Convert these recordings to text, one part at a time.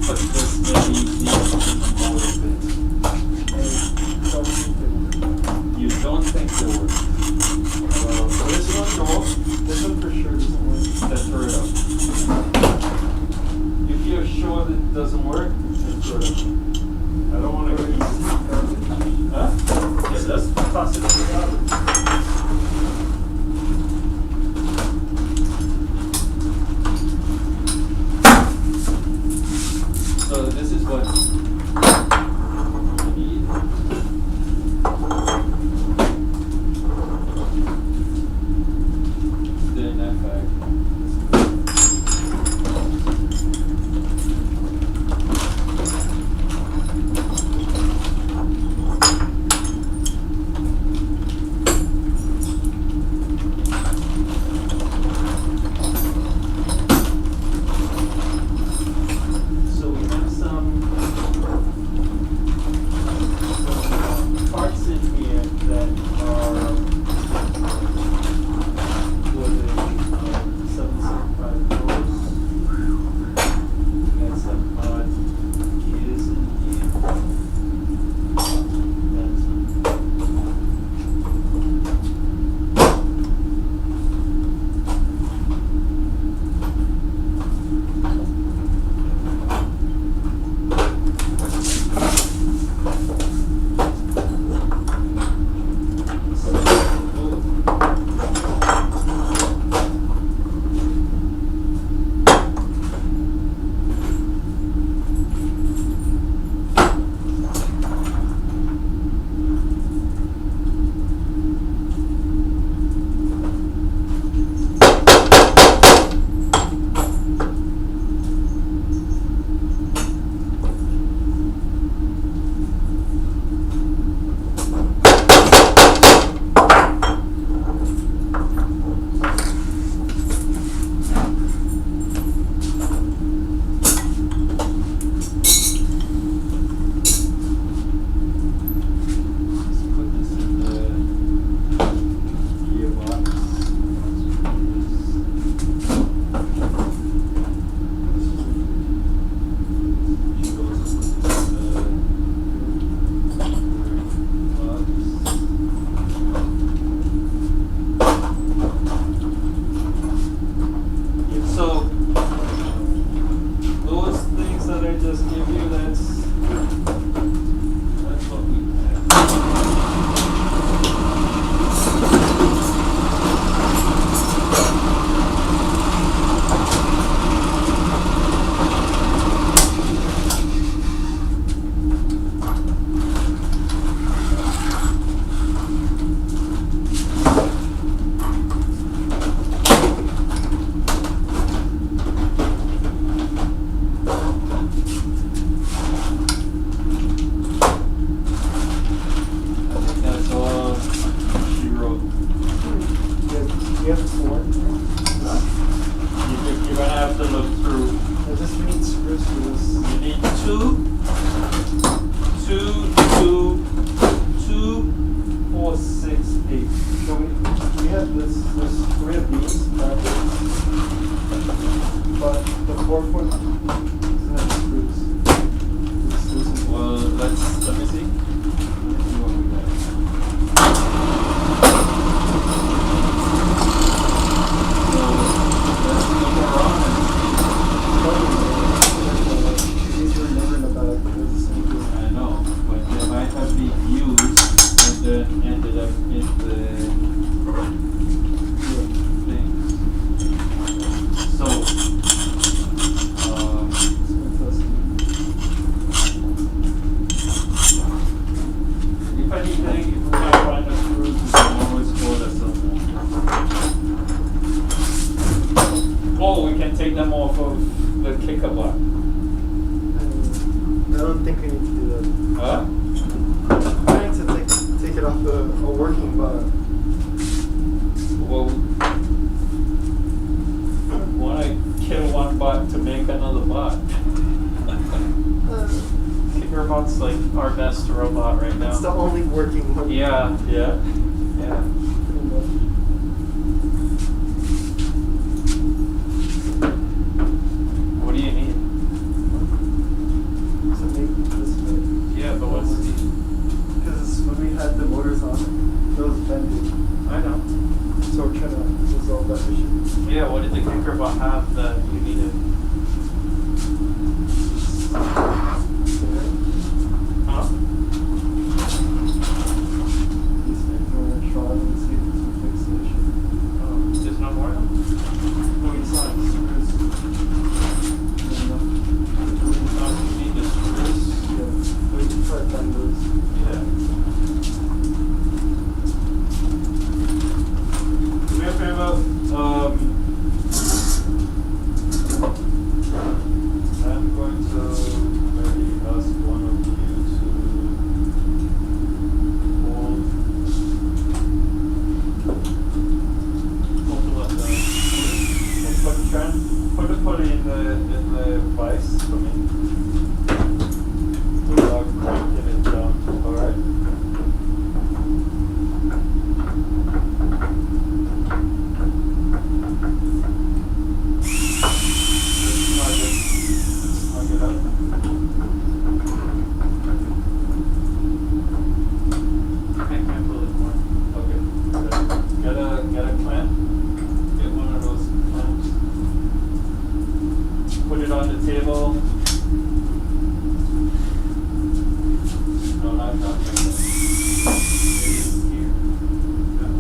put this maybe in the motor bit. You don't think they work? So this one, no. This one for sure doesn't work. Then throw it out. If you're sure that it doesn't work, then throw it out. I don't want to go easy. Huh? Yeah, that's possible. So this is what you need. Then that bag. So we have some parts in here that are for the 775 doors. Got some odd gears in here. And some put this in the gearbox. So those things that I just give you, that's what we have. I think that's all she wrote. You have four. You're gonna have to look through. I just need screws for this. You need two, 4, 6, 8. So we have this, we have these, but the 4-foot doesn't have screws. This is Well, let me see. Let's see what we got. So let's look around and these were never in the bag. They're the same see. I know, but they might have been used and then ended up in the thing. So, if anything, if we can't find the screws, we can always call us something. Oh, we can take them off of the kicker bar. I don't think we need to do that. Huh? I need to take it off a working bar. Well, want to kill one bot to make another bot. Kicker bot's like our best robot right now. It's the only working one. Yeah. Pretty much. What do you need? on it. That was bending. I know. So we're trying to resolve that issue. Yeah, what did the kicker bot have that you needed? Huh? These things we're going to try and see if we can fix the issue. Oh, there's no more of them? No, it's not screws. Oh, you need the screws? Yeah, we can try to bend those. Yeah. Do me a favor, I'm going to maybe ask one of you to hold up the put the pulley in the vise for me. Without cranking it down, alright? Snug it up. I can't pull it more. Okay. Get a clamp. Get one of those clamps. Put it on the table. No, not like that. Maybe here. Yeah.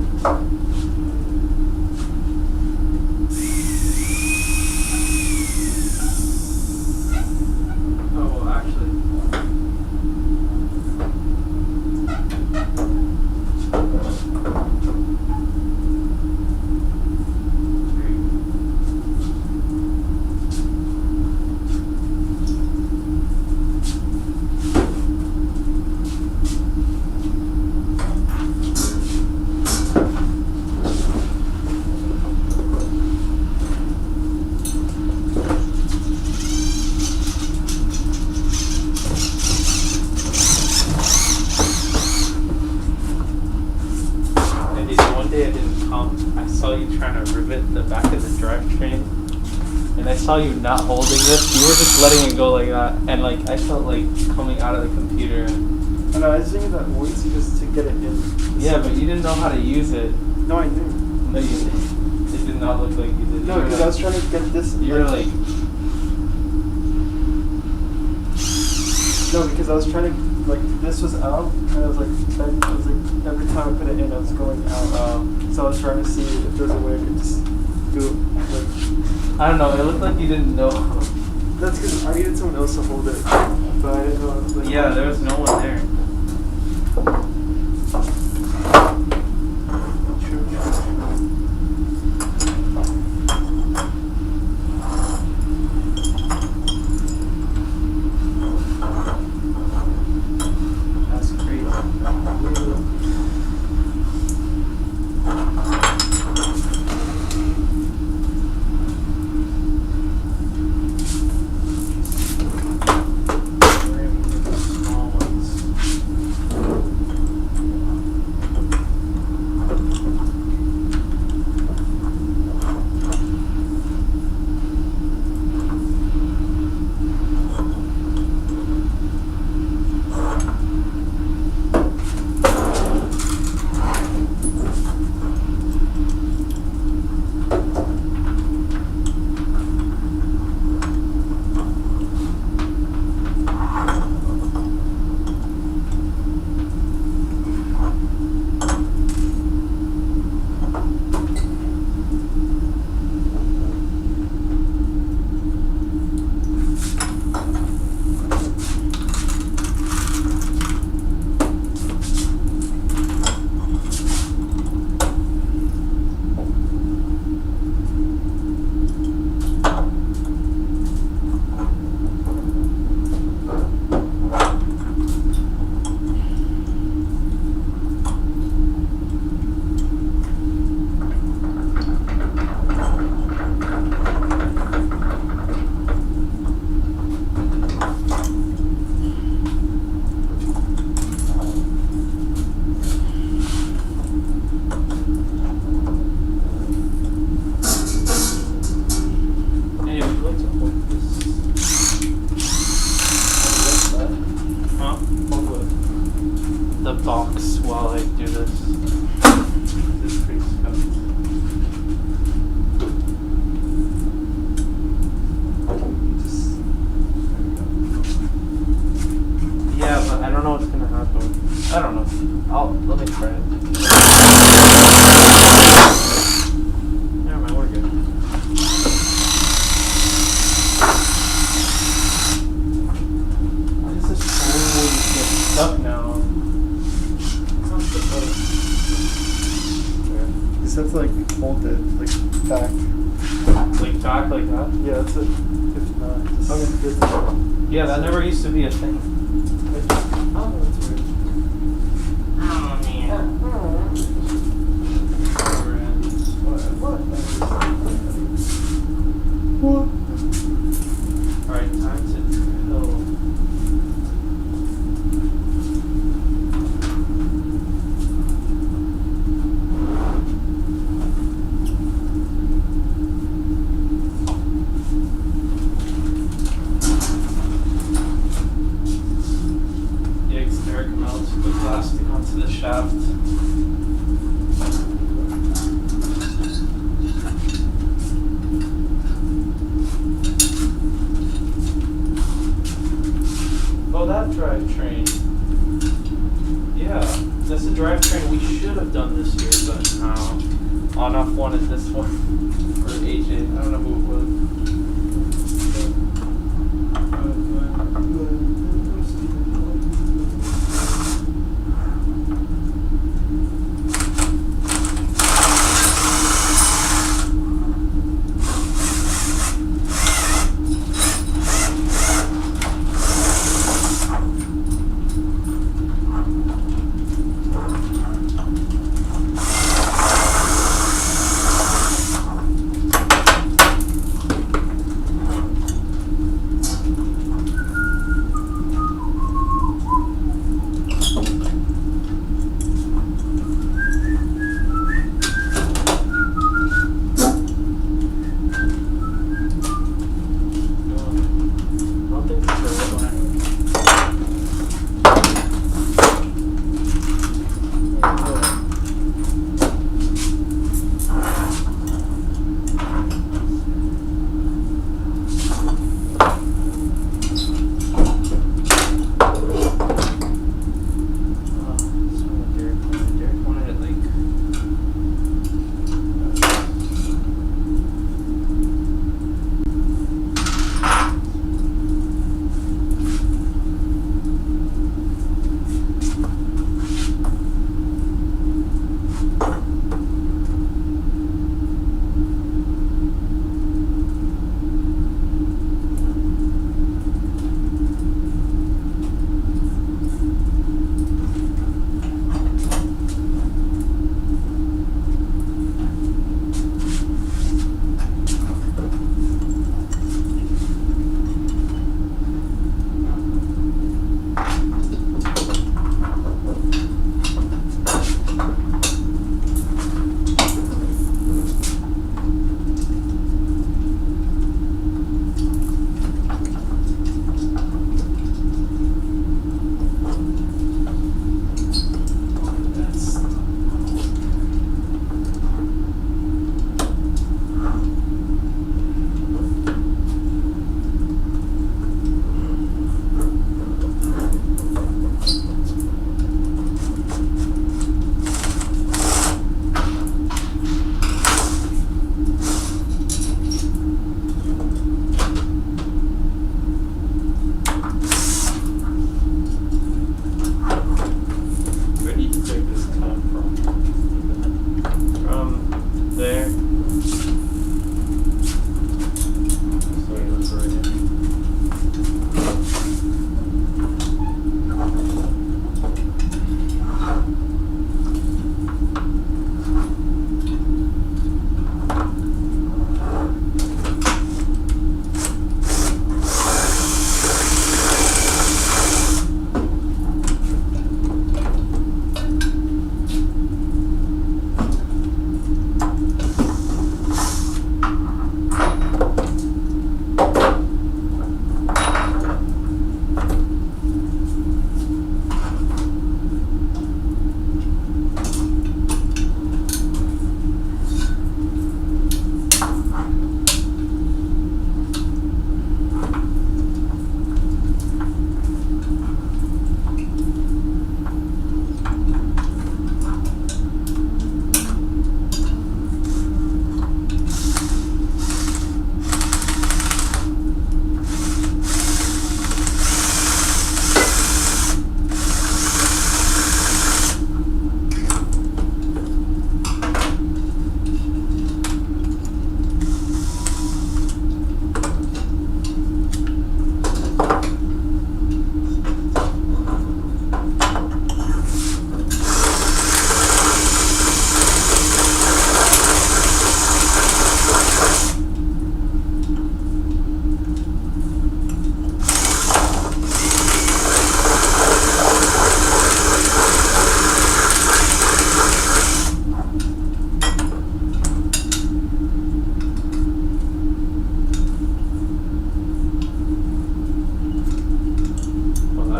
Oh, well, actually. I saw you trying to rivet the back of the drivetrain, and I saw you not holding this. You were just letting it go like that, and like I felt like coming out of the computer. And I was thinking that once just to get it in. Yeah, but you didn't know how to use it. No, I knew. No, you didn't. It did not look like you did. No, because I was trying to get this. You're like. No, because I was trying to, like, this was out, and I was like, every time I put it in, I was going out. So I was trying to see if there's a way I could just do it. Like, I don't know, it looked like you didn't know. that's because I needed someone else to hold it, but I didn't know. Like, Yeah, there was no one there. That's crazy. Small ones. hold it like back. Like back like that? Yeah, that's it. If not, just Yeah, that never used to be a thing. Oh, that's weird. Oh man. What? Alright, time to kill. Yikes, Eric melted the plastic onto the shaft. Oh, that drivetrain. Yeah, that's a drivetrain we should have done this year, but no. On-off wanted this one. Or AJ, I don't know who it was.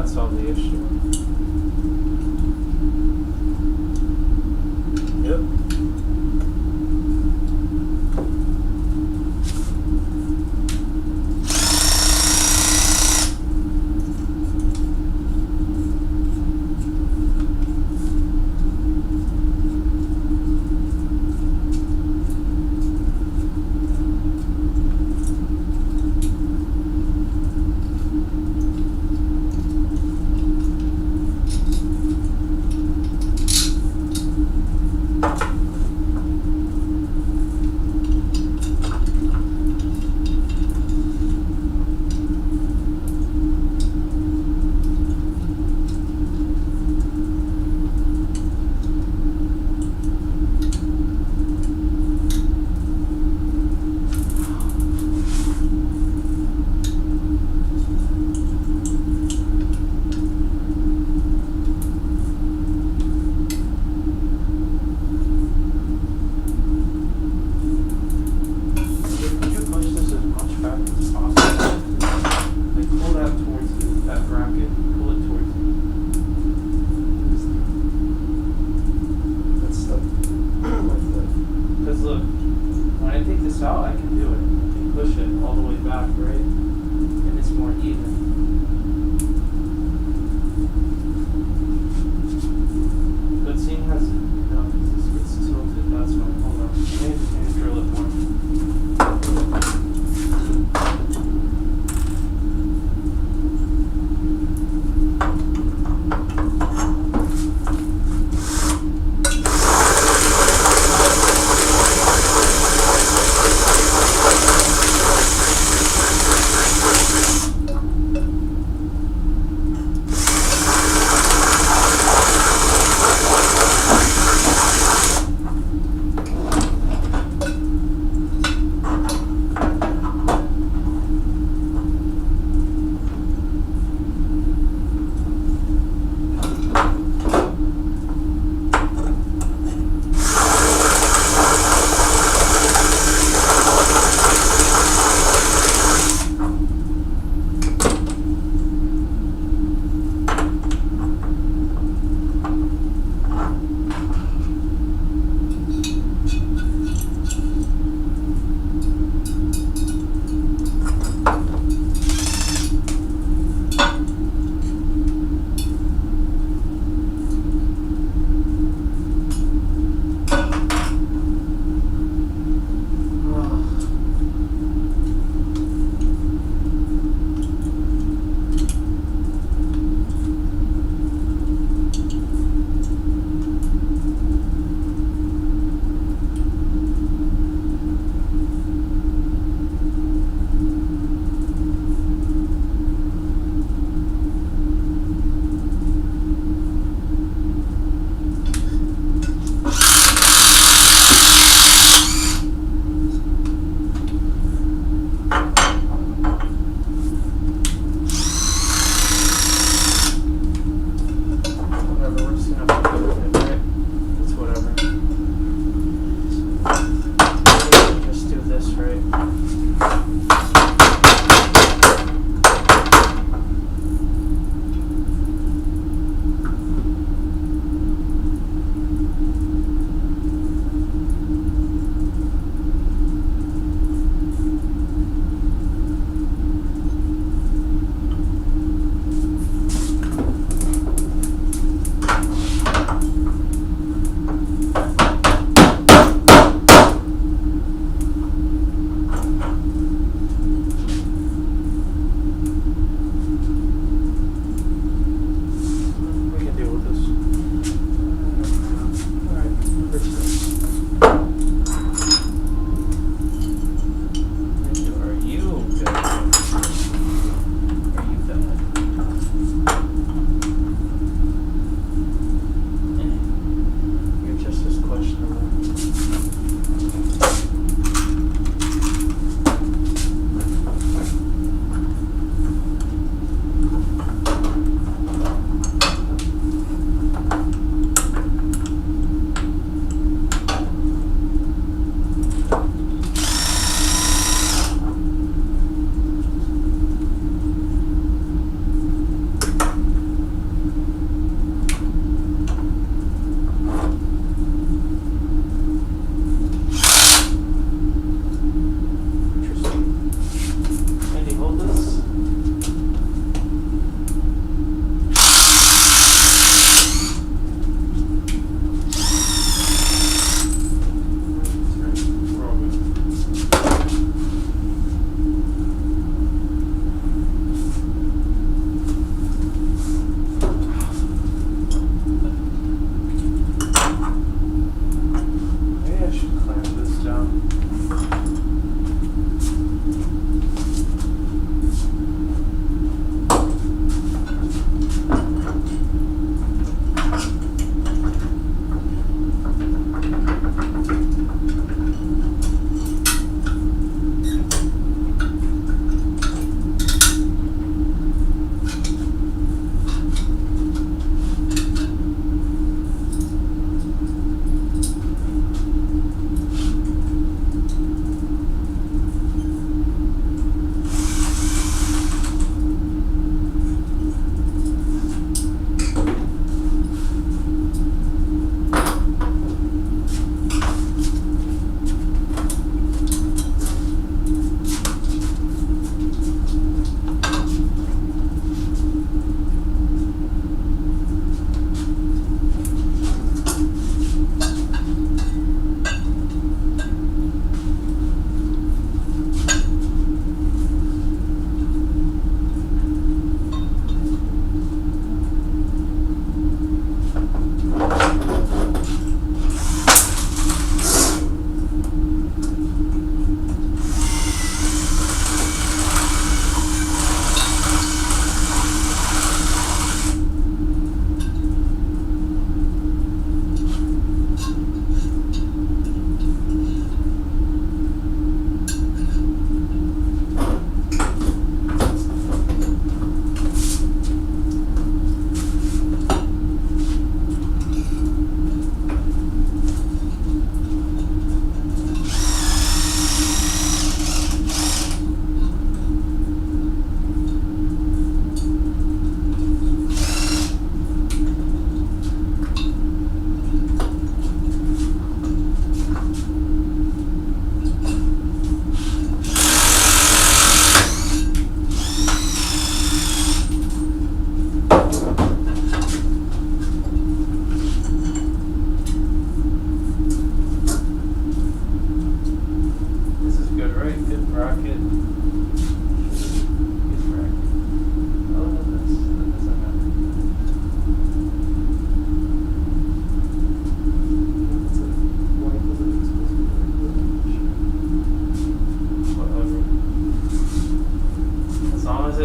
that solve the issue? Yep.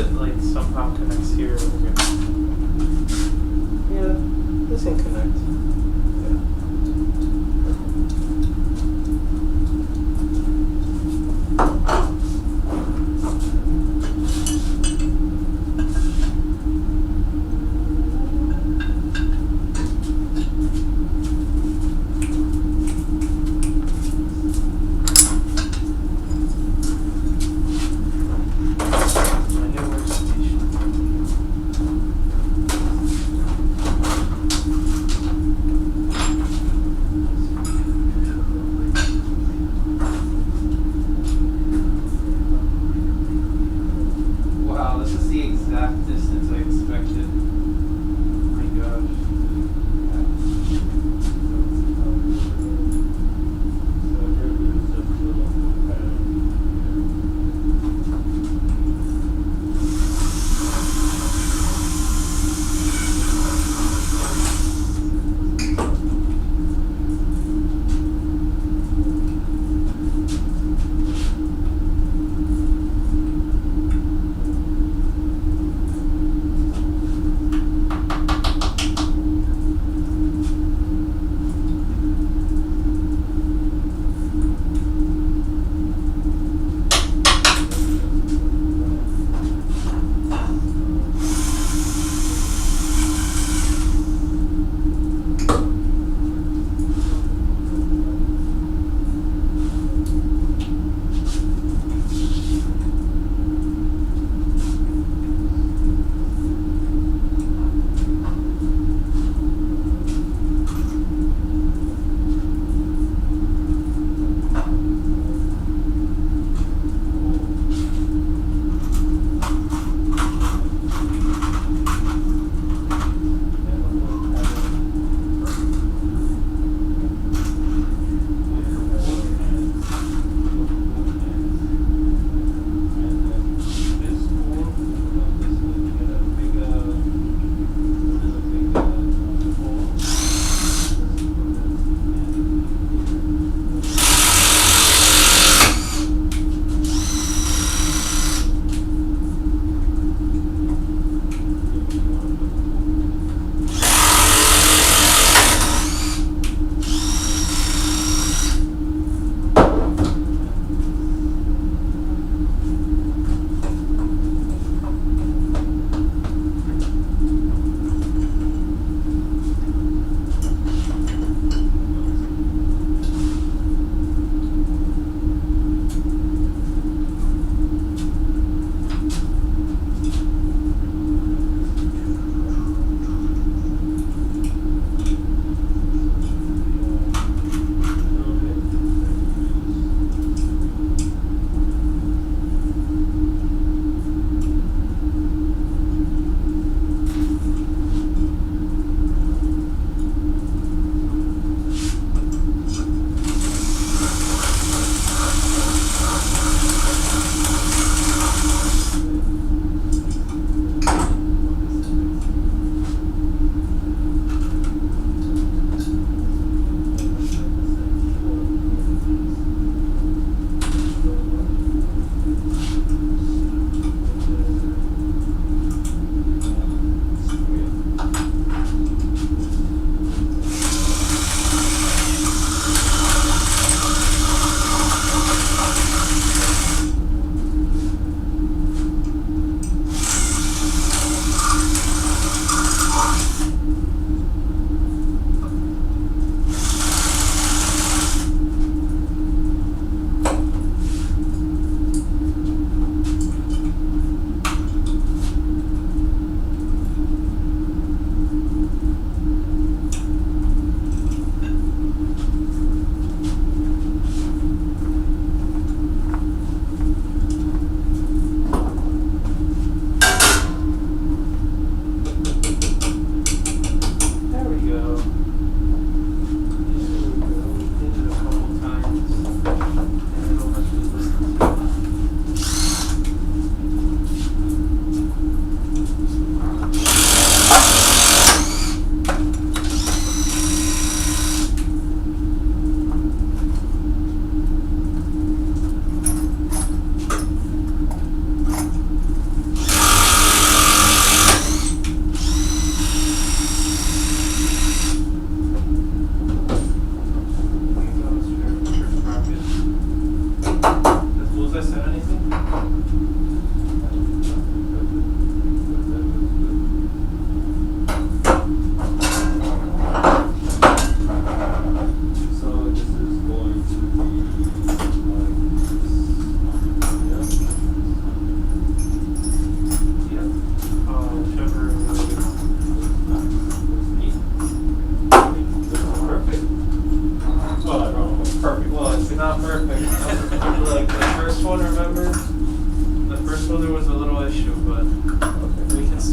it like somehow connects here. Yeah, this can connect. Yeah. Wow, this is the exact distance I expected. Oh my gosh.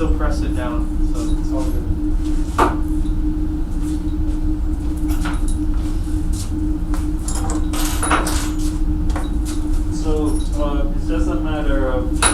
still press it down, so it's all good. So it's just a matter of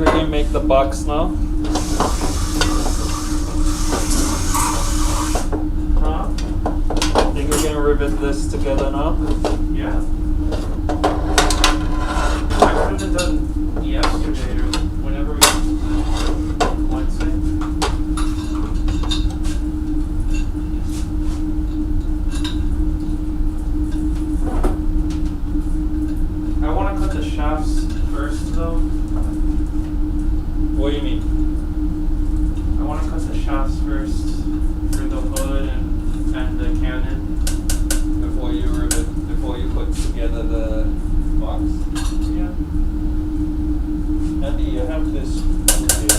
we're gonna make the box now? Huh? Think we're gonna rivet this together now? Yeah. I would have done yesterday or whenever we Wednesday. I want to cut the shafts first though. What do you mean? I want to cut the shafts first for the hood and the cannon. Before you rivet, before you put together the box? Yeah. Andy, you have this over here.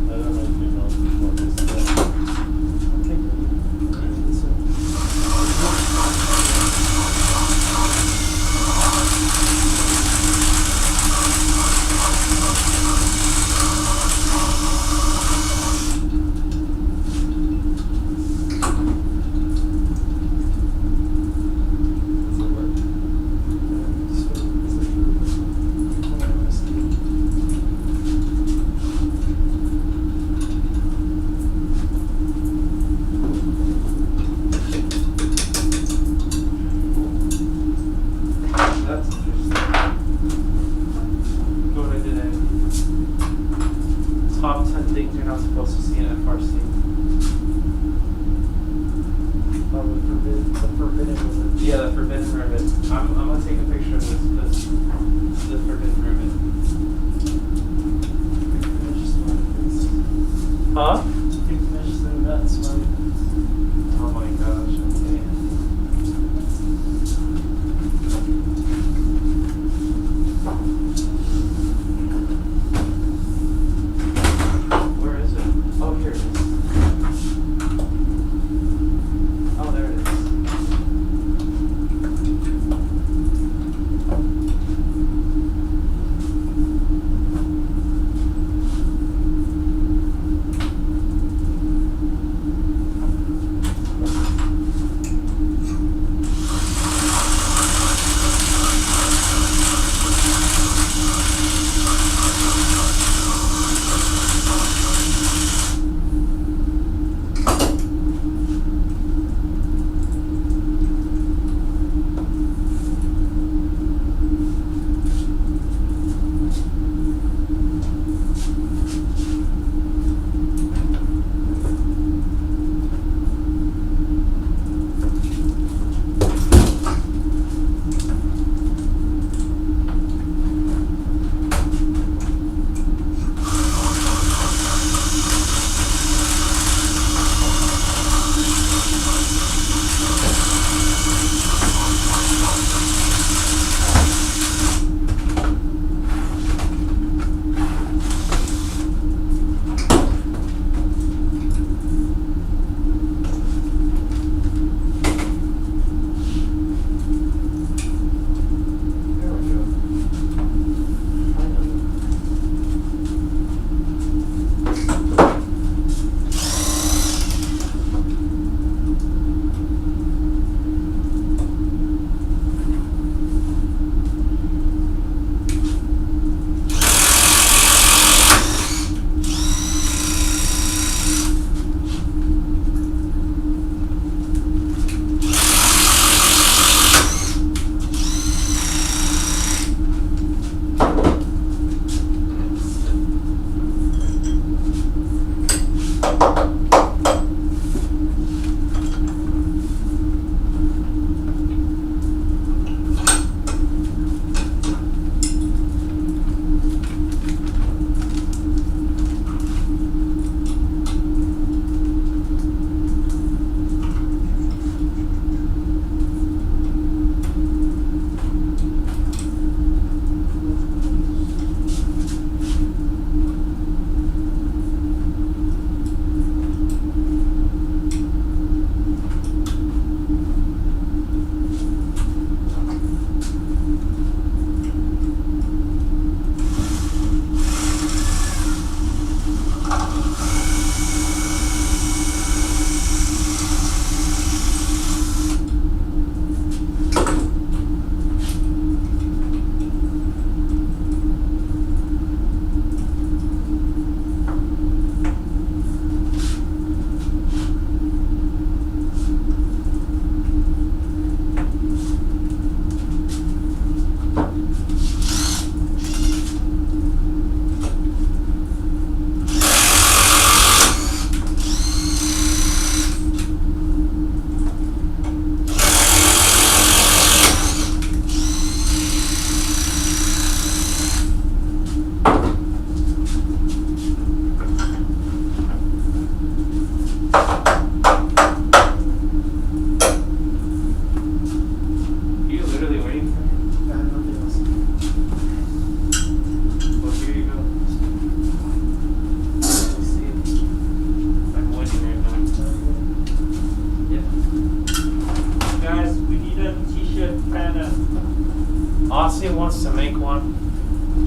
I don't know if you know what this is.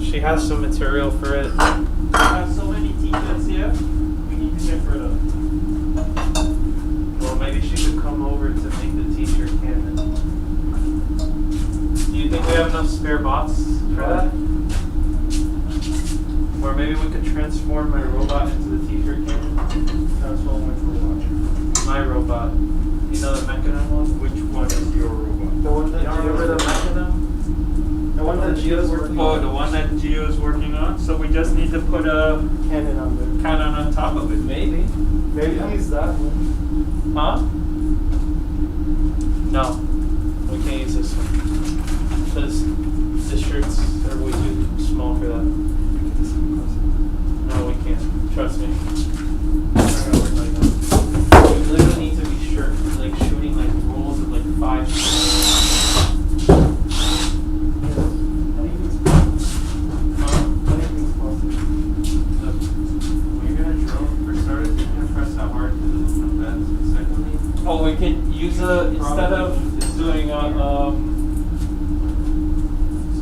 She has some material for it. We have so many t-shirts here. We need to get rid of. Well, maybe she could come over to make the t-shirt cannon. Do you think we have enough spare bots for that? Or maybe we could transform my robot into the t-shirt cannon? Transform which robot? My robot. You know the Mechanim one? Which one is your robot? The one that You don't remember the Mechanim? The one that Gio's working Oh, on. the one that Gio is working on. So we just need to put a Cannon on there. cannon on top of it. Maybe. Maybe use that one. Huh? No. We can't use this one. Because the shirts are way too small for that. No, we can't. Trust me. We're not gonna work like that. We literally need to be like shooting like rolls of like 5. Anything's possible. Huh? Anything's possible. When you're gonna drill, for starters, you're gonna press that hard because it's not bad. Secondly, Oh, we can use instead of doing so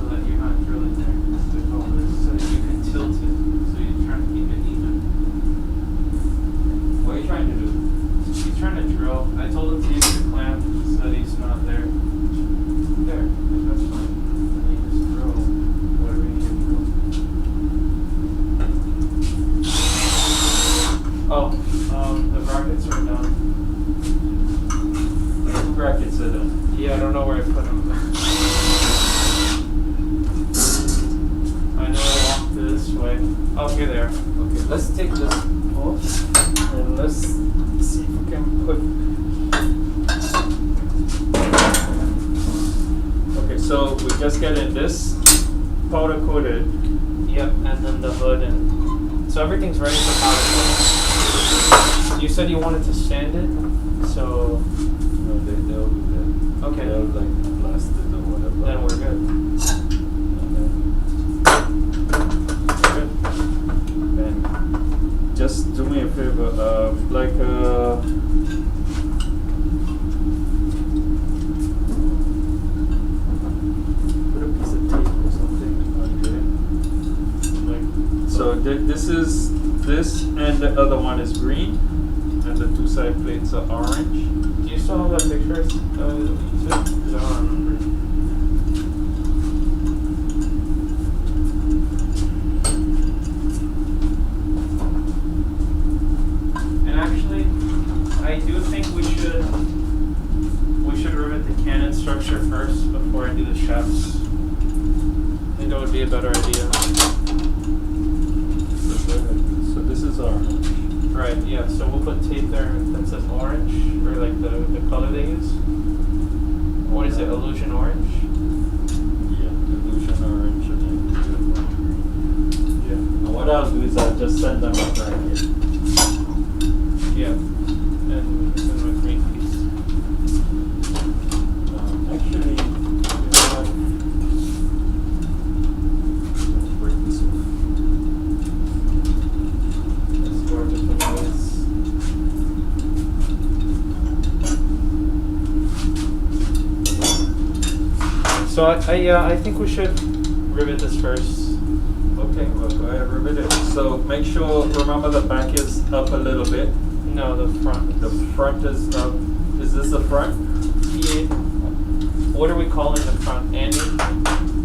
that you're not drilling there. So that you can tilt it. So you're trying to keep it even. What are you trying to do? He's trying to drill. I told him to use the clamp so that he's not there. There. That's fine. And you just drill whatever you need to drill. Oh, the brackets are done. Brackets are done. Yeah, I don't know where I put them. I know I walked this way. Oh, here they are. Okay, let's take this off and let's see if we can put. Okay, so we just get in this powder coated. Yep, and then the hood and so everything's ready for powder coating. You said you wanted to sand it, so No, they'll do that. okay. They'll like blast it or whatever. Then we're good. Good. And just do me a favor, put a piece of tape or something on there. So this and the other one is green, and the two side plates are orange. Do you still have that picture? Because I don't remember. And actually, I do think we should rivet the cannon structure first before I do the shafts. I think that would be a better idea. So this is orange. Right, yeah, so we'll put tape there that says orange, or like the color they use. What is it, Illusion Orange? Yeah, illusion orange and then green. Yeah. And what I'll do is I'll just send them a bracket. Yeah. And a green piece. Actually, you know what? Let's break this off. Let's go over to this. So I think we should rivet this first. Okay, well, go ahead, rivet it. So make sure, remember the back is up a little bit. No, the front. The front is up. Is this the front? Yeah. What are we calling the front, Andy?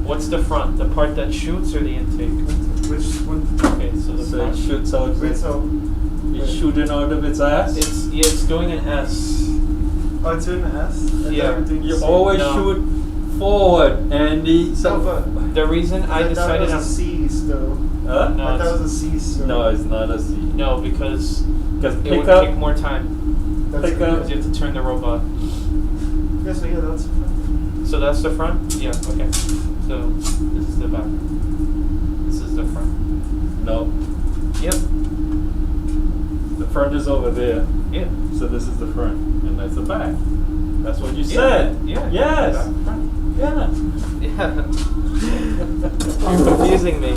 What's the front? The part that shoots or the intake? Which one? Okay, so the So front. it shoots out. Wait, so. It's shooting out of its ass? It's doing an S. Oh, it's in an S? I thought Yeah. everything You was always No. shoot forward, Andy. No, but The reason I decided that on was a C still. Huh? No, I thought it's- it was a C still. No, it's not a C. no, because Because it pick would up. take more time. That's pick okay. up. Because you have to turn the robot. Yeah, so yeah, that's fine. So that's the front? Yeah, okay. So this is the back. This is the front. No, Yep. the front is over there. Yeah. So this is the front, and that's the back. That's what you Yeah, said. yeah. Yes. Back, front. Yeah. Yeah. You're confusing me.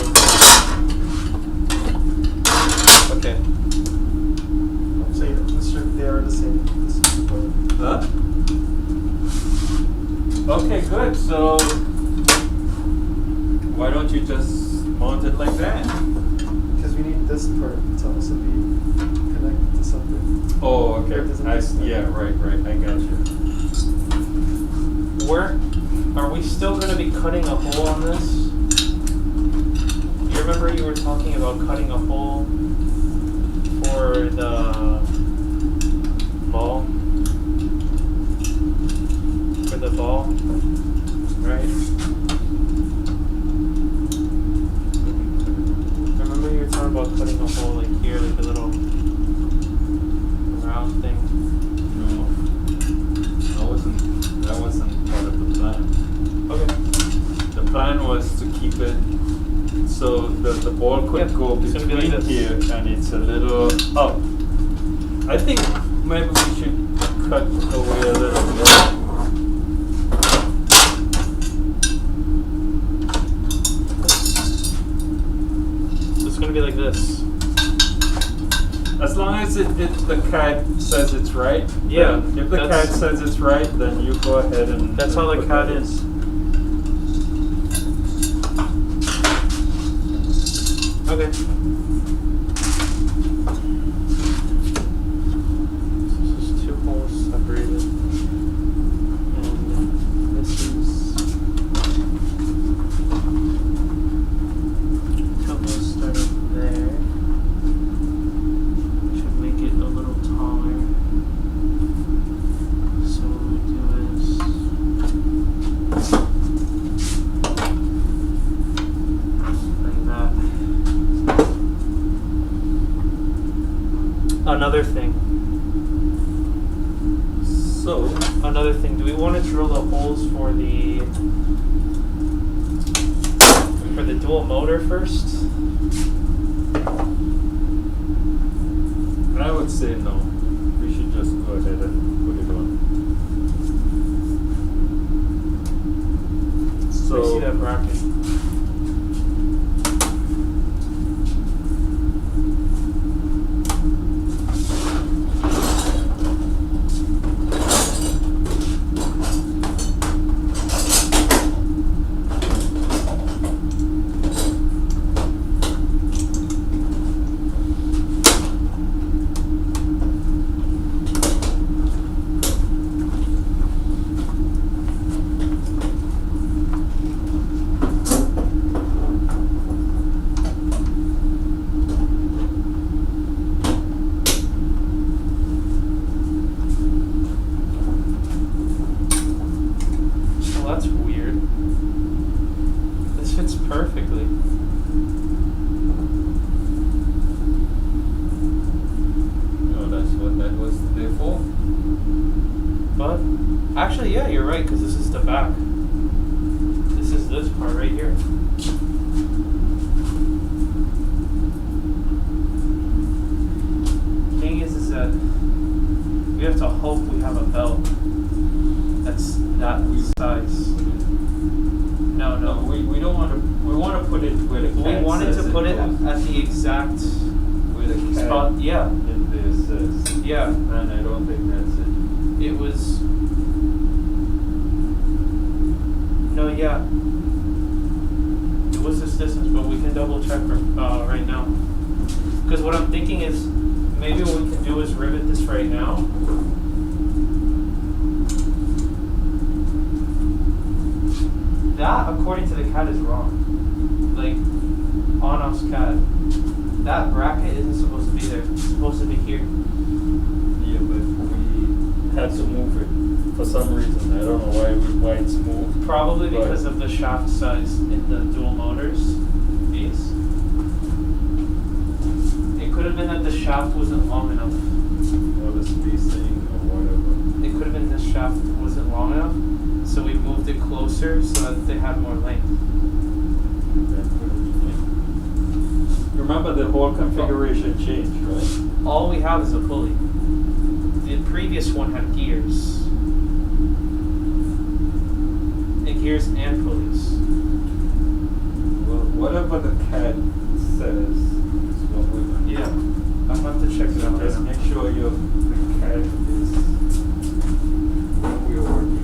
Okay. So yeah, they are the same. This is the point. Huh? Okay, good. So why don't don't you just mount it like that? Because we need this part to also be connected to something. Oh, okay. It doesn't Yeah, right. I got you. Are we still going to be cutting a hole on this? You remember you were talking about cutting a hole for the ball? For the ball, right? Remember you were talking about cutting a hole like here, like a little round thing? No, that wasn't part of the plan. Okay. The plan was to keep it so the ball could go it's gonna be like between this. here and it's a little up. I think maybe we should cut away a little bit. It's gonna be like this. As long as the CAD says it's right. Yeah, then if the CAD that's- says it's right, then you go ahead and. That's how the put CAD that in. is. Okay. This is two holes separated. And this is two holes starting there. Should make it a little taller. So what we do is like that. Another thing, do we want to drill the holes for the dual motor first? I would say no. We should just go ahead and put it on. Let me see So that bracket. Well, that's weird. This fits perfectly. no, that's what that was there for. But actually, yeah, you're right, because this is the back. This is this part right here. Thing is that we have to hope we have a belt that's that size. No, No, no. we don't want to. We want to put it where the We CAD wanted says to put it goes. at the exact Where the CAD spot. Yeah, in there says. yeah. And I don't think that's it. It was. No, yeah. It was this distance, but we can double check right now. Because what I'm thinking is, maybe what we can do is rivet this right now. That, according to the CAD, is wrong. Like, on-off's CAD. That bracket isn't supposed to be there. It's supposed to be here. Yeah, but we had to move it for some reason. I don't know why it's moved. Probably Right. because of the shaft size in the dual motors. These. It could have been that the shaft wasn't long enough. Or the spacing or whatever. It could have been this shaft wasn't long enough, so we moved it closer so that they had more length. That could have been it. Remember the whole configuration changed, right? All we have is a pulley. The previous one had gears. And gears and pulleys. Well, whatever the CAD says is what we're going to do. Yeah. I'll have to check it out. Just make sure the CAD is what we're working with.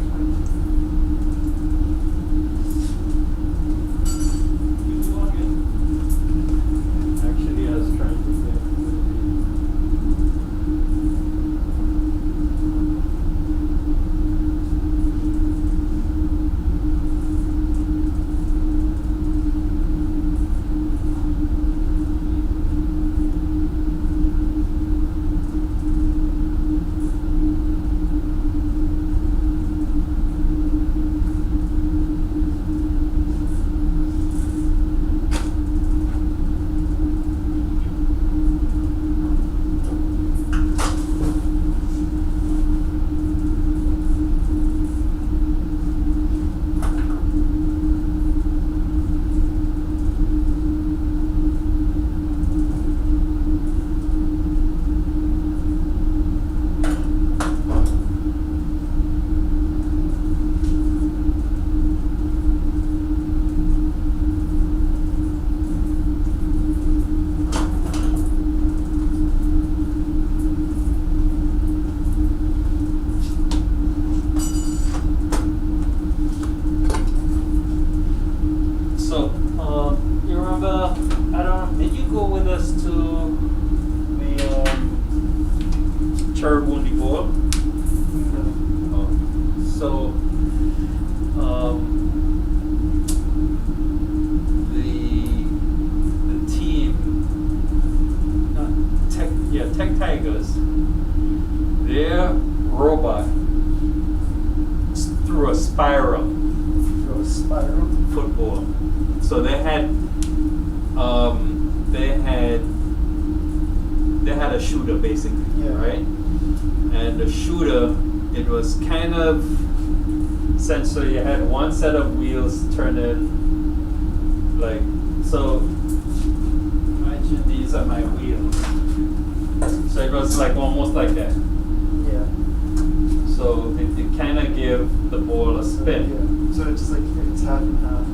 cherub only ball? Oh. So the team, Tech Tigers, their robot threw a spiral football. So they had a shooter basically, right? And the shooter, it was kind of so you had one set of wheels turning like so. Imagine these are my wheels. So it was like almost like that. Yeah. So it kind of gave the ball a spin. Yeah. So it's just like it's half and half.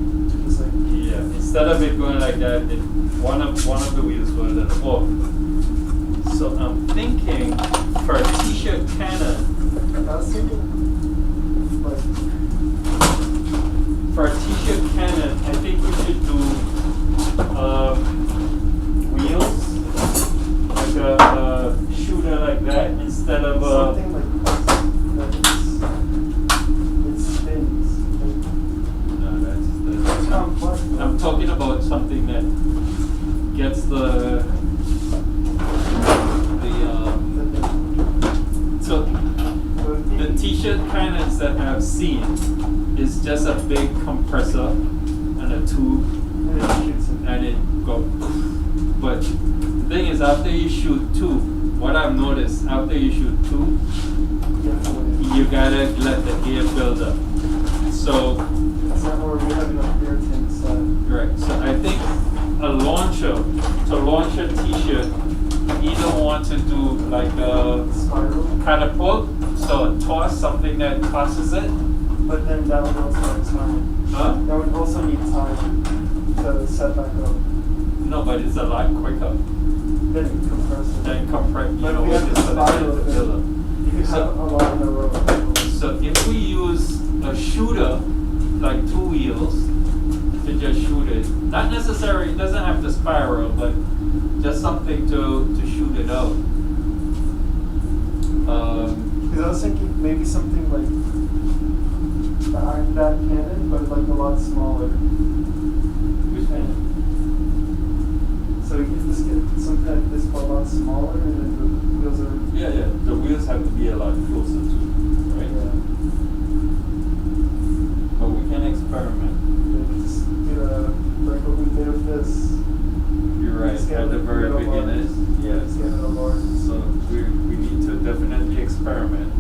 Just like Instead of it going like that, one of the wheels going to the ball. So I'm thinking for a t-shirt cannon. I was thinking like For a t-shirt cannon, I think we should do wheels, like a shooter like that, instead of something like that it spins. No, that's Complex. I'm talking about something that gets so the t-shirt cannons that I've seen is just a big compressor and a tube, And it shoots it. and it goes. But the thing is, after you shoot two, what I've noticed, after you shoot two, you gotta let the air build up. So, That's not where we have enough air tanks. right. So I think a launcher, to launch a t-shirt, either want to do like a Spiral. catapult, so toss something that tosses it. But then that would also need time. Huh? That would also need time to set back up. No, but it's a lot quicker Then compressor. than compress. You But know, we have with to the spiral it. build up. You could have a lot in a row. So if we use a shooter, like two wheels, to just shoot it, not necessarily, it doesn't have to spiral, but just something to shoot it out. Because I was thinking maybe something like that cannon, but like a lot smaller. Which one? So you can just get something like this, but a lot smaller, and then the wheels are. Yeah. The wheels have to be a lot closer to, right? Yeah. But we can experiment. You just get like what we did with this. You're right, Just get at the a very little beginning. bars. Yes. Just get a little bars. So we need to definitely experiment.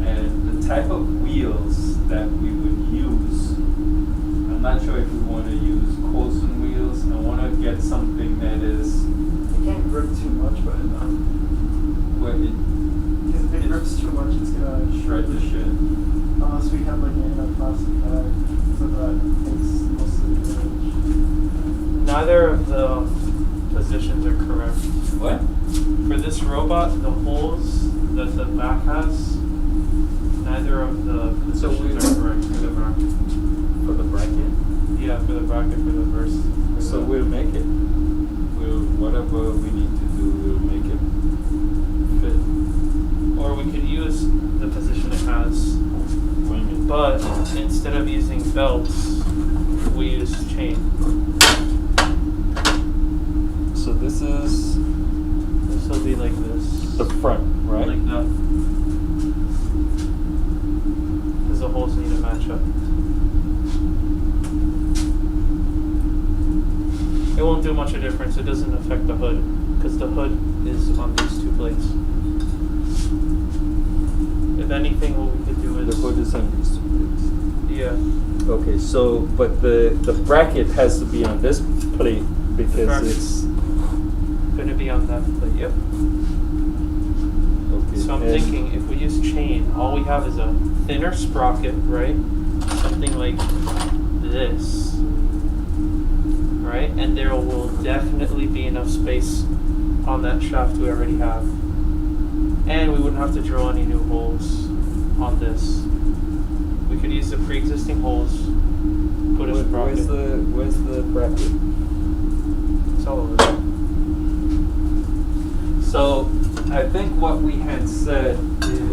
And the type of wheels that we would use, I'm not sure if we want to use Coulson wheels. I want to get something that is, You can't grip too much, but where it because if it grips too much, it's gonna shred the shit. Unless we have like a plastic bag so that takes most of the damage. Neither of the positions are correct. What? For this robot, the holes that the back has, neither of the So positions are correct for the bracket. For the bracket? Yeah, for the bracket for the verse. So we'll make it. Whatever we need to do, we'll make it fit. Or we could use the position it has, Wing but instead of using belts, we use chain. it. So this is This will be like this. the front, right? Like that. Because the holes need to match up. It won't do much of a difference. It doesn't affect the hood because the hood is on these two plates. If anything, what we could do is The hood is on these two plates. yeah. Okay, so but the bracket has to be on this plate because bracket's it's going to be on that plate. Yep. okay. So I'm and thinking if we use chain, all we have is a thinner sprocket, right? Something like this, right? And there will definitely be enough space on that shaft we already have. And we wouldn't have to drill any new holes on this. We could use the pre-existing holes, put a sprocket. where's the bracket? It's all over there. So I think think what we had said is.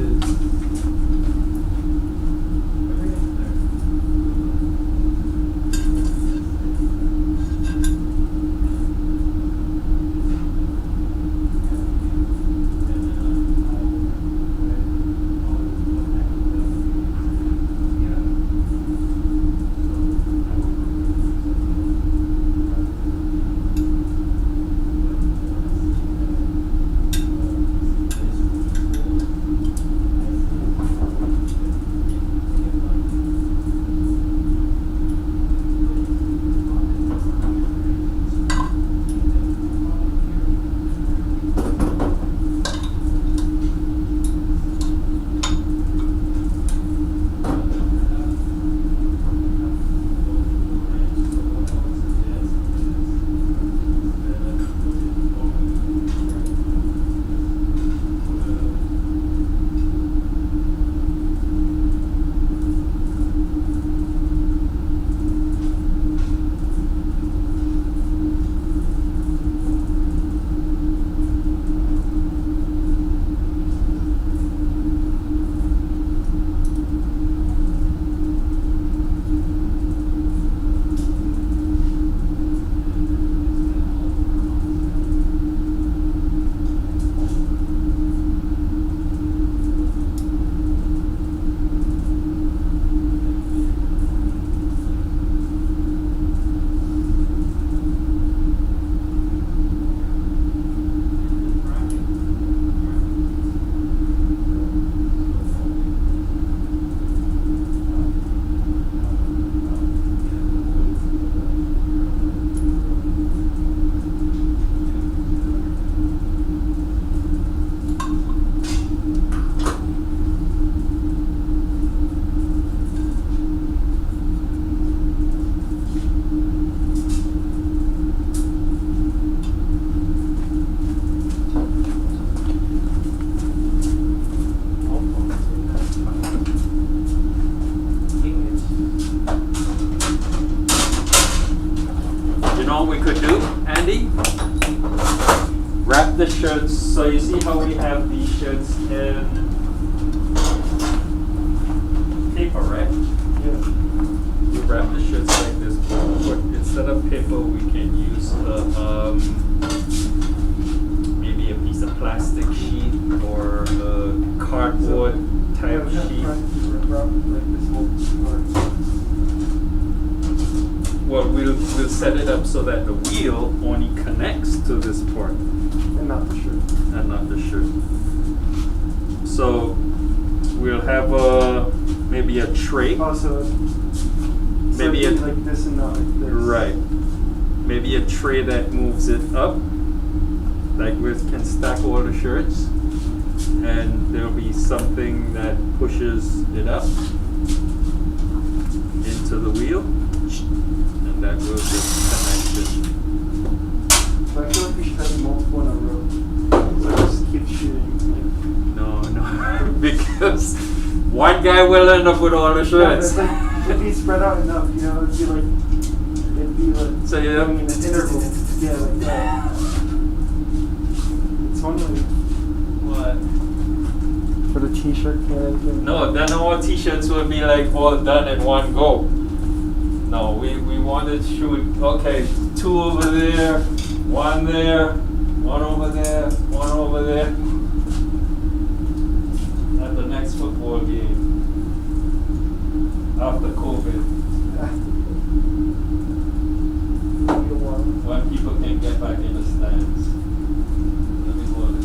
The shirts, so you see how we have these shirts in paper, right? Yeah. We wrap the shirts like this, but instead of paper, we can use maybe a piece of plastic sheet or a cardboard type sheet. Well, we'll set it up so that the wheel only connects to this part. And not the shirt. And not the shirt. So we'll have maybe a tray. Oh, so maybe it'd be like this and not like this. Right. Maybe a tray that moves it up, like we can stack all the shirts, and there'll be something that pushes it up into the wheel, and that will just connect it. But I feel like we should have multiple in a row. So just keep shooting. No, because one guy will end up with all the shirts. Yeah, like, if he spread out enough, you know, it'd be like so yeah, going in an interval. Yeah, like that. It's only What? for the t-shirt cannon thing. no, then our t-shirts will be like all done in one go. No, we want to shoot, okay, 2 over there, 1 there, 1 over there, 1 over there. At the next football game. After COVID. When people can get back in the stands. Let me hold it.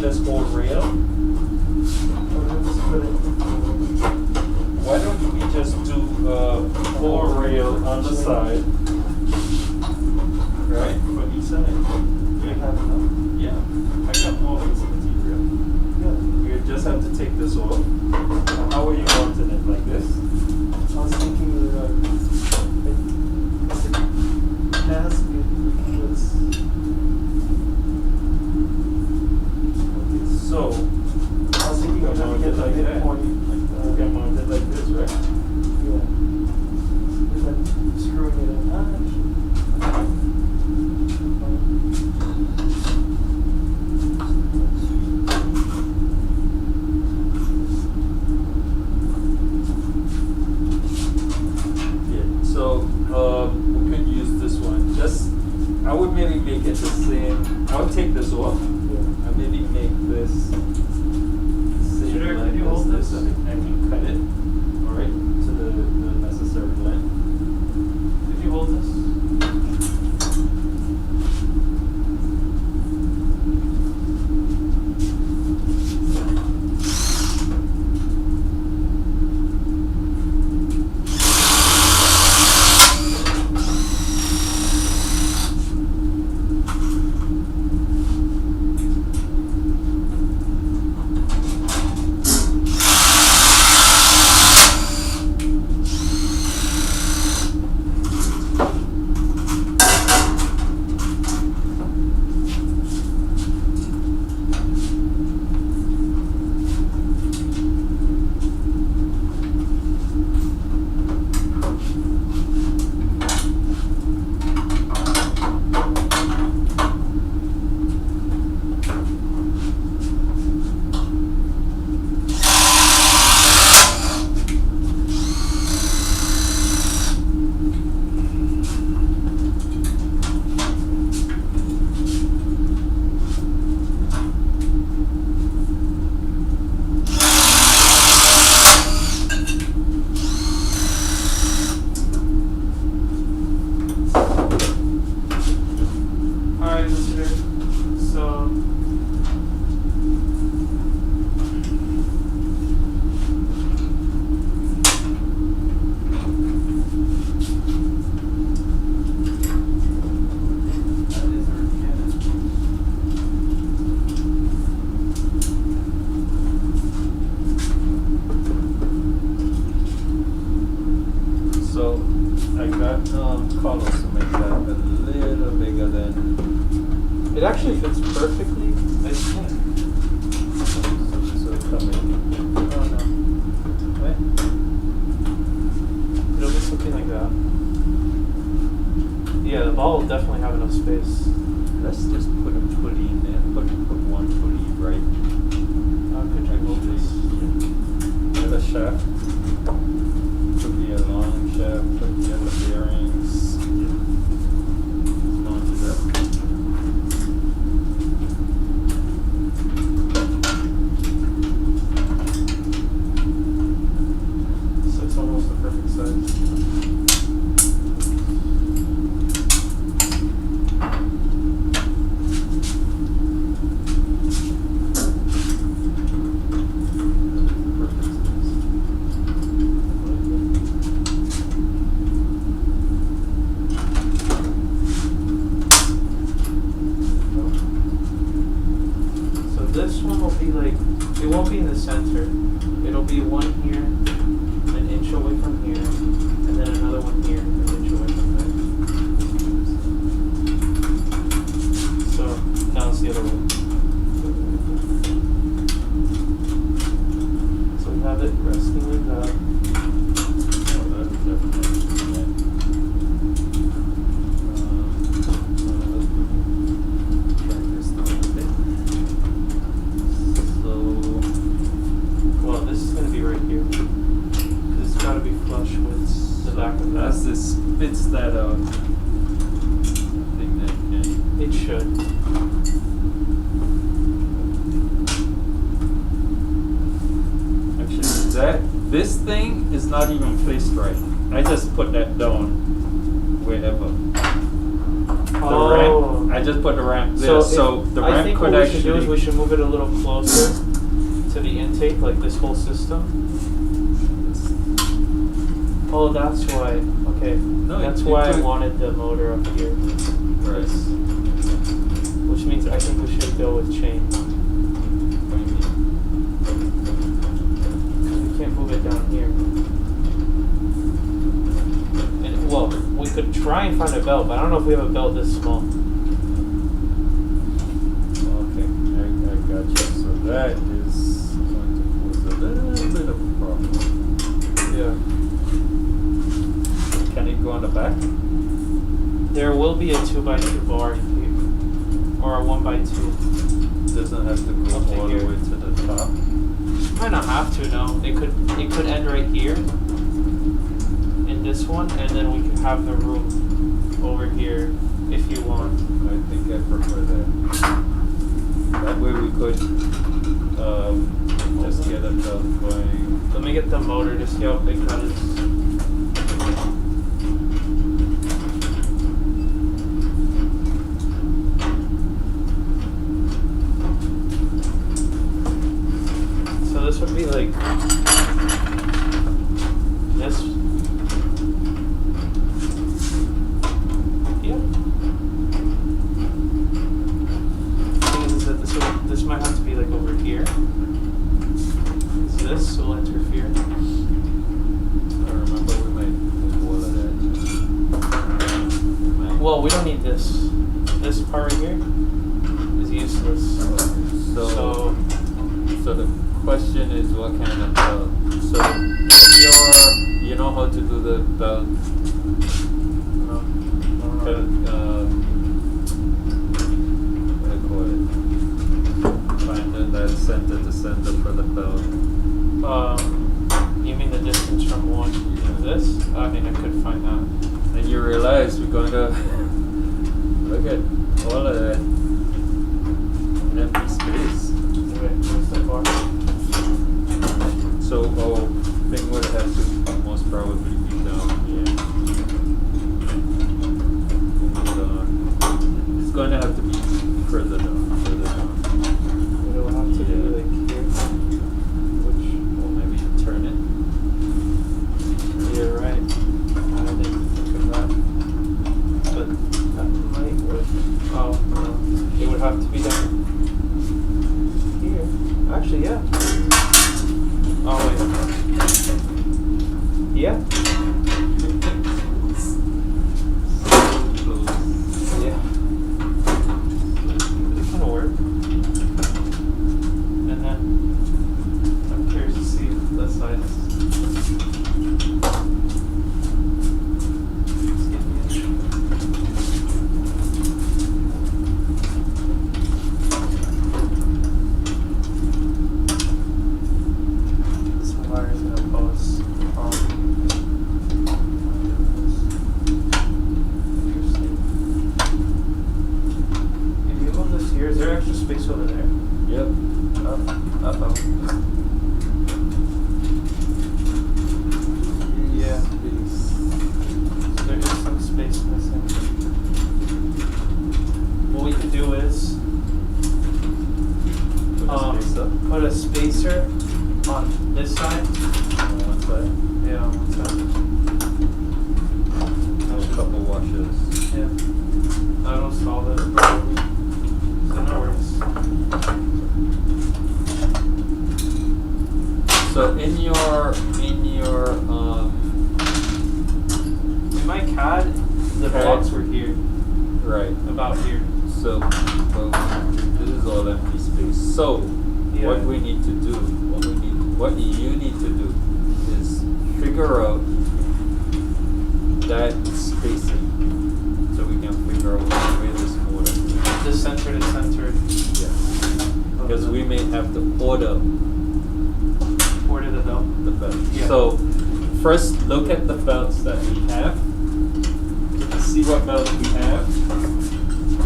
in this whole rail, why don't we just do a whole rail on the side, right, for each side? You have enough? Yeah, I got all this material. Yeah. You just have to take this off. How are you mounting it, like this? I was thinking casket was. Okay, so I was thinking of trying to get the midpoint you can mount it like this, right? Yeah. And then screwing it in. Yeah. So we could use this one. Just I would maybe make it the same. I would take this off. Yeah. And maybe make this same Sure, length can you as hold this. this? I can cut it, all right, to the necessary length. Did you hold this? Alright, listener. So that is our cannon. So I got colors to make that a little bigger than. It actually fits perfectly, I think. So come in. Oh no. Wait. It'll be something like that. Yeah, the ball will definitely have enough space. Let's just put a pulley in there. Put one pulley right. Could you hold this? Get a shaft. Could be a long shaft. Could be the bearings. Onto that. So it's almost the perfect size. So this one will be like, it won't be in the center. It'll be one here, an inch away from here, and then another one here, an inch away from there. So now it's the other way. So we have it resting like that. Oh, that is definitely. Track this down a bit. So. Well, this is going to be right here. 'Cause it's got to be flush with the back of that. As this spits that out, I think that can. It should. Actually, this thing is not even placed right. I just put that down wherever. The Oh. ramp, I I just put the ramp there, So, so the I ramp think could what we actually. should do is we should move it a little closer to the intake, like this whole system. Oh, that's why. Okay, No, that's you why I could- wanted the motor up here. Right. Which means I think we should go with chain. Because we can't move it down here. And, well, we could try and find a belt, but I don't know if we have a belt this small. Okay, I got you. So that is going to pose a little bit of a problem. Yeah. Can it go on the back? There will be a 2x2 bar here. Or a 1x2. Doesn't have to go Up to all the here. way to the top. Might not have to, no. It could end right here. In this one, and then we could have the room over here if you want. I think I prefer that. That way we could just get a belt going. Let me get the motor to see how big that is. So this would be like this. Yeah. Thing is that this might have to be like over here. This will interfere. I remember we might move all of that. Well, we don't need this. This part right here is useless. So So the question is what kind of belt? So you know how to do the belt. What do you call it? Finding that center to center for the belt. you mean the distance from one to this? I mean, I could find that. And you realize we're going to look at all of that empty space. Wait, where's the bar? So our thing would have to most probably be down here. It's going to have to be further down. It'll have to be like here. Which, Or maybe turn it. you're right. I didn't think of that. But that might work. Oh, no. It would have to be down here. Actually, yeah. Oh, wait. Yeah. Yeah. It kind of work. And then I'm curious to see the size. This wire is gonna cause a problem. Interesting. If you move this here, is there extra space over there? Yep. Uh-oh. Yeah. So there is some space missing. What we could do is Put the space up put a spacer on this side. on one side. Yeah, on one side. A couple washers. Yeah. That'll solve it probably. So no worries. So in your In my CAD, the CAD. blocks were here, right. about here. So this is all empty space. So Yeah. what we need to do, what you need to do is figure out that spacing so we can figure out where this motor is. This centered is centered. Yeah. Because we may have to order Order the belt. the belt. Yeah. So first look at the belts that we have. See what belts we have.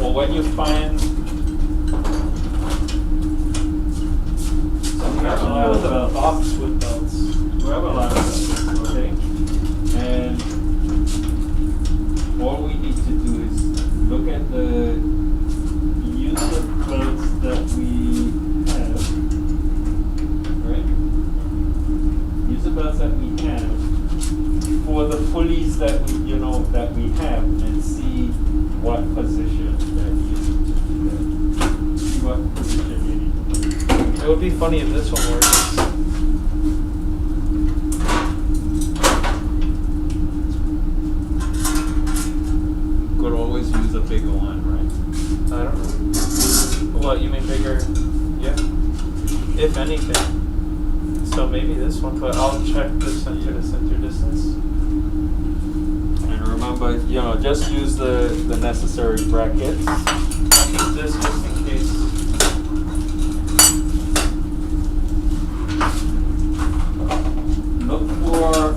Or when you find So we have to build a box with belts. we have a lot of belts, okay? And all we need to do is look at the that we have, right? Use the belts that we have for the pulleys that we, that we have, and see what position that you need to do that. See what position you need to put it. It would be funny if this one works. Could always use a bigger one, right? I don't know. What, you mean bigger? Yeah. If anything. So maybe this one, but I'll check the center to center distance. And remember, just use the necessary brackets. I'll use this just in case. Look for,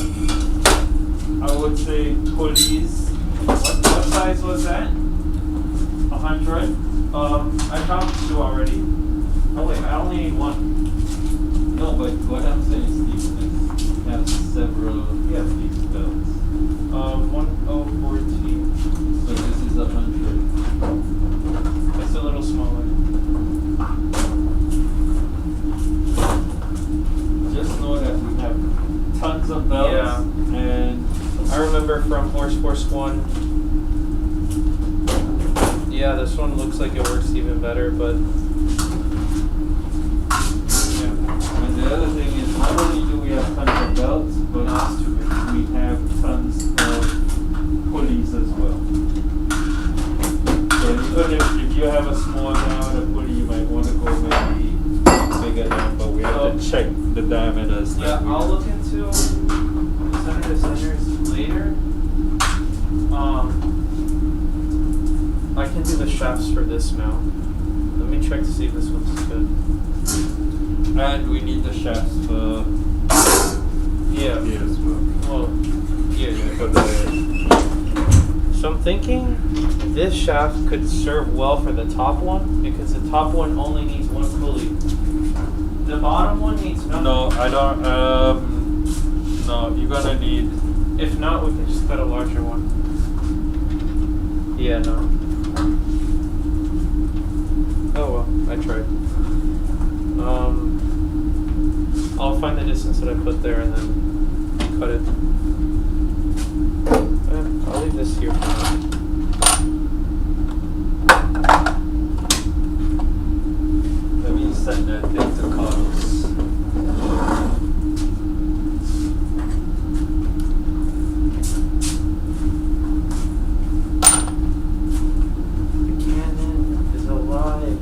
I would say, pulleys. What size was that? 100. I found 2 already. Oh wait, I only need 1. No, but what I'm saying is these things have several these belts. 1014. So this is 100. It's a little smaller. Just know that we have tons of belts. Yeah. And I remember from Horse Force 1. Yeah, this one looks like it works even better, but And the other thing is, not only do we have tons of belts, but we have tons of pulleys as well. So even if you have a small diameter pulley, you might want to go maybe bigger than, but we have to check the diameters. yeah, I'll look into center to centers later. I can do the shafts for this now. Let me check to see if this one's good. And we need the shafts for Yeah. here as well. Well, yeah. For the So I'm thinking this shaft could serve well for the top one because the top one only needs 1 pulley. The bottom one needs none. No, I don't. No, you're gonna need. If not, we can just cut a larger one. Yeah, no. Oh well, I tried. I'll find the distance that I put there and then cut it. I'll leave this here for now. Let me send that thing to Carlos. The cannon is alive.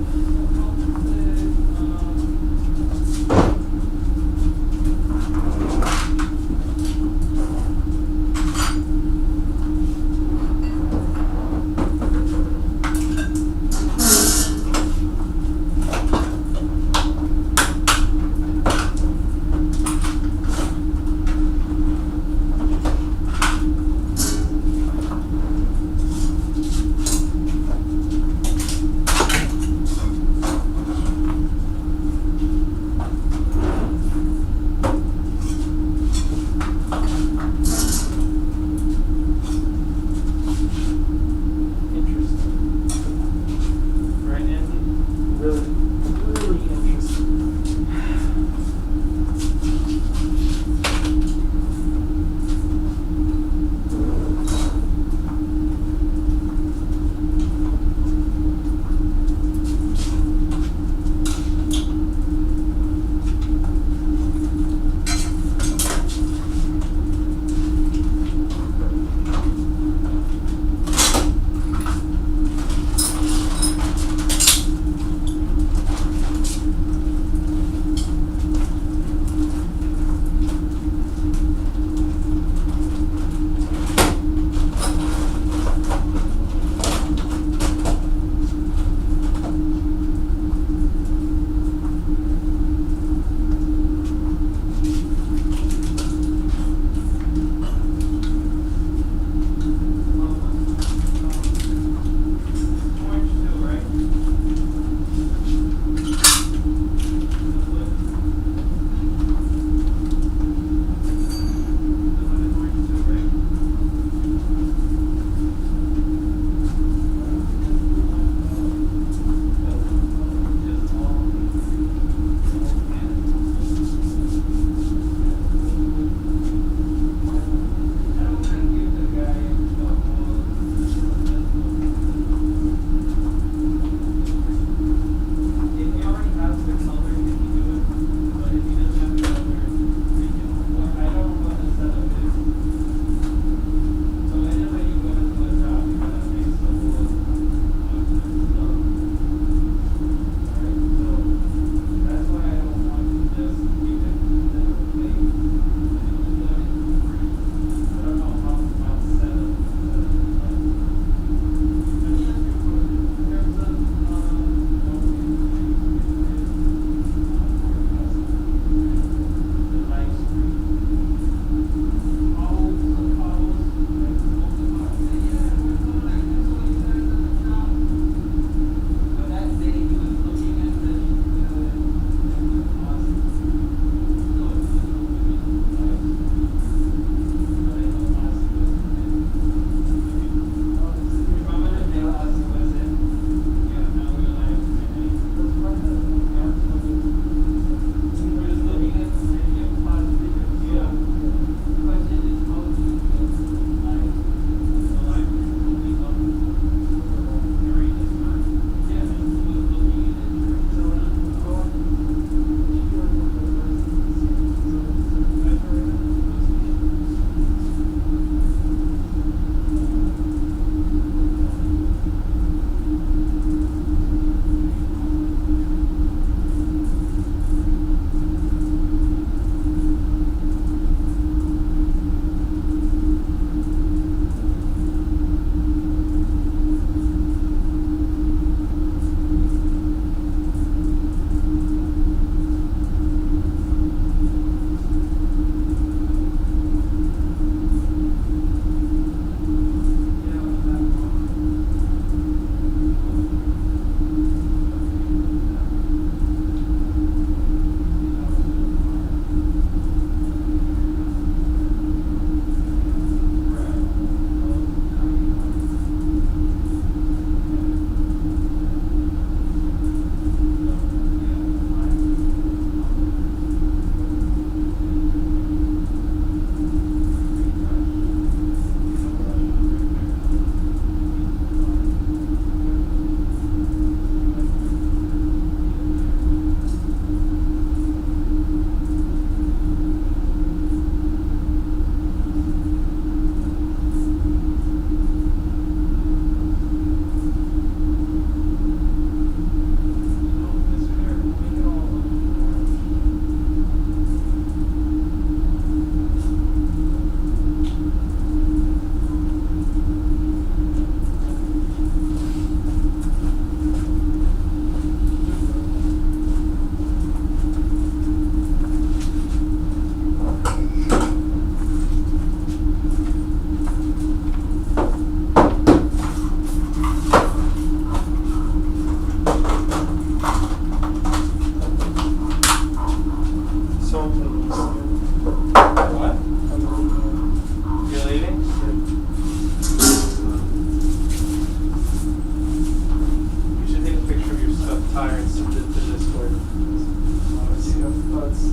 Oh, it's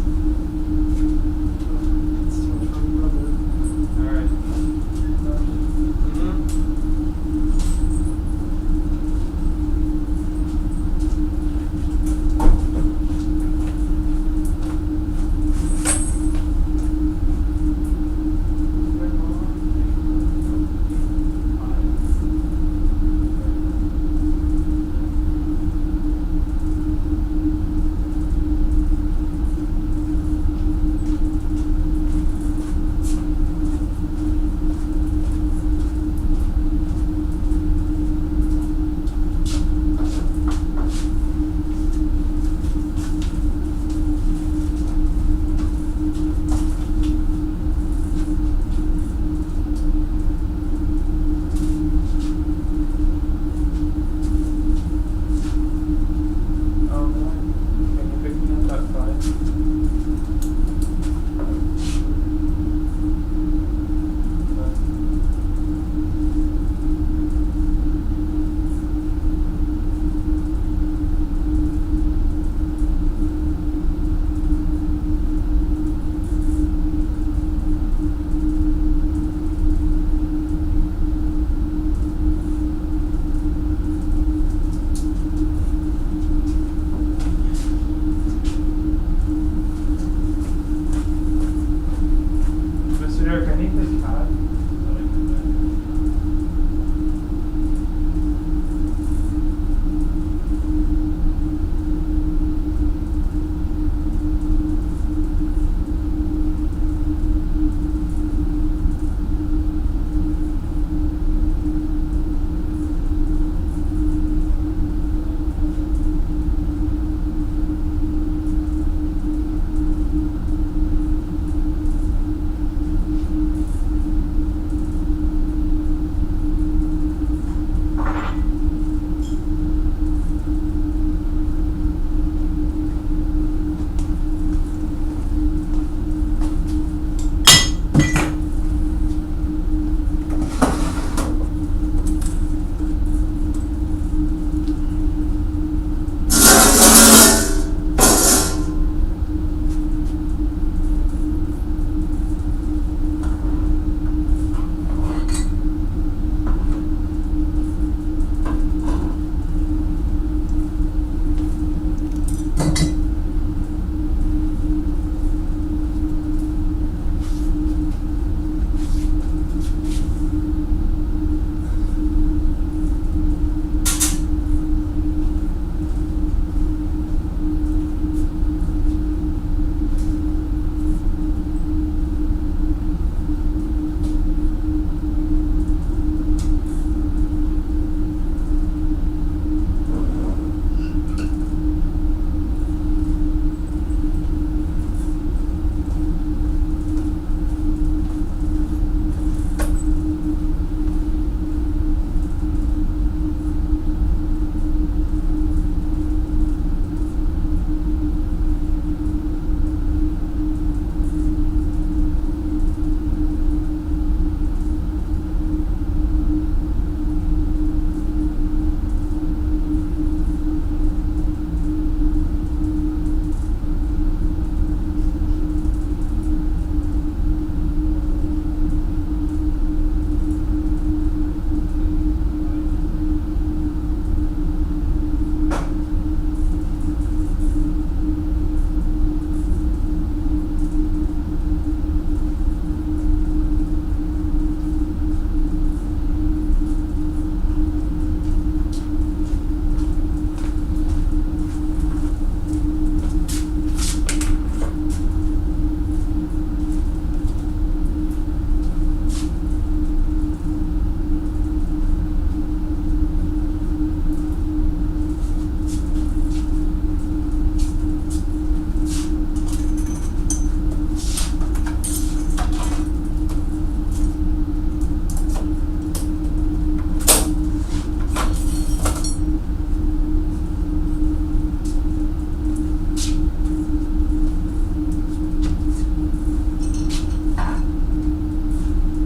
too much for my brother. Alright.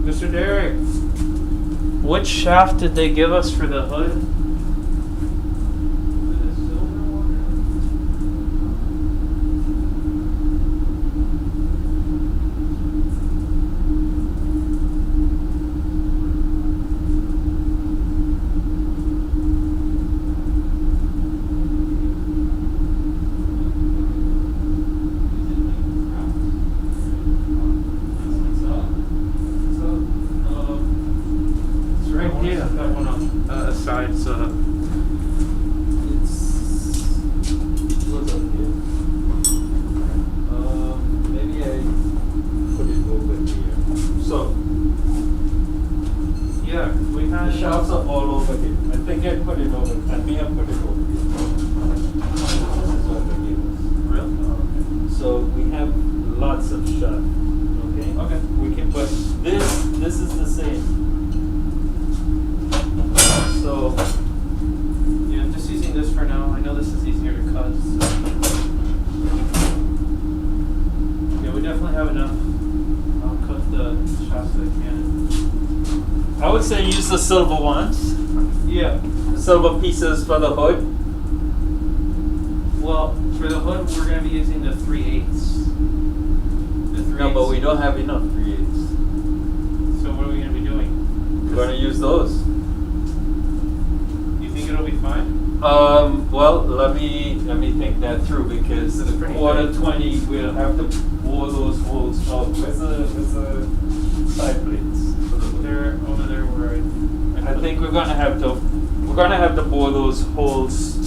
Mr. Derek, which shaft did they give us for the hood? shaft. Okay. Okay. We can put this is the same. So Yeah, I'm just using this for now. I know this is easier to cut. So. Yeah, we definitely have enough. I'll cut the shafts that I can. I would say use the silver ones. Yeah. Silver pieces for the hood. Well, for the hood, we're going to be using the 3/8. The 3/8. No, but we don't have enough 3/8. So what are we going to be doing? We're going to use those. You think it'll be fine? Well, let me think that through because It's pretty quarter big. 20 we'll have to bore those holes out. Where's the side plates? They're over there where I I put think we're gonna have to bore those holes